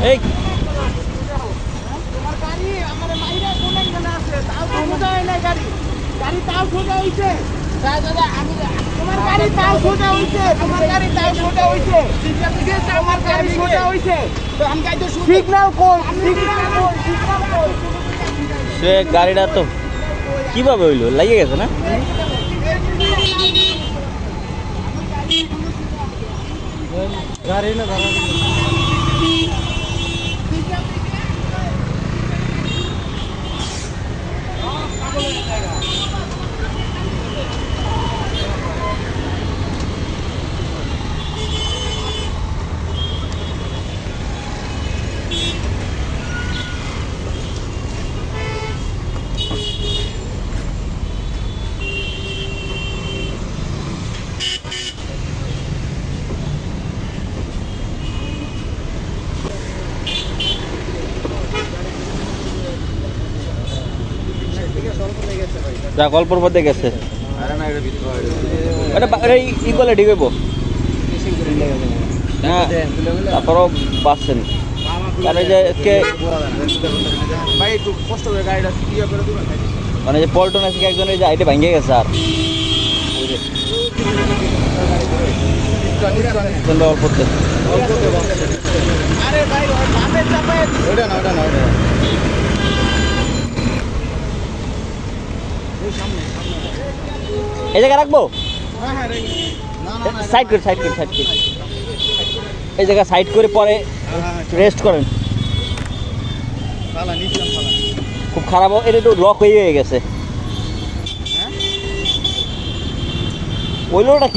এই তোমার গাড়ি আমার মাইরা কোন এখানে আছে তাও তো বুঝাই না গাড়ি গাড়ি তাও সোজা হইছে দাদা আমি তোমার গাড়ি তাও সোজা হইছে তোমার গাড়ি তাও সোজা হইছে আমার গাড়ি সোজা হইছে তো আমি গাইতে সিগন্যাল কোন সে গাড়িটা তো কিভাবে হইলো লাগিয়ে গেছে না গাড়ি না ভাড়া যা গল্পর মধ্যে গেছে ই করলে ঠিক হইব হ্যাঁ তারপরও বাঁচছেন কারণ যে ভাই একটু কষ্ট করে গাড়িটা ইয়ে করে দিবেন মানে যে পল্টন আছে একজনের যে আইটে ভেঙে গেছে আর অল্পতে আরে ভাই বামে চাপায় ওটা না এই জায়গায় রাখবো সাইড করে এই জায়গা সাইড করে পরে রেস্ট করেন খুব খারাপ এটা একটু লক হয়ে গেছে ওই লোকটা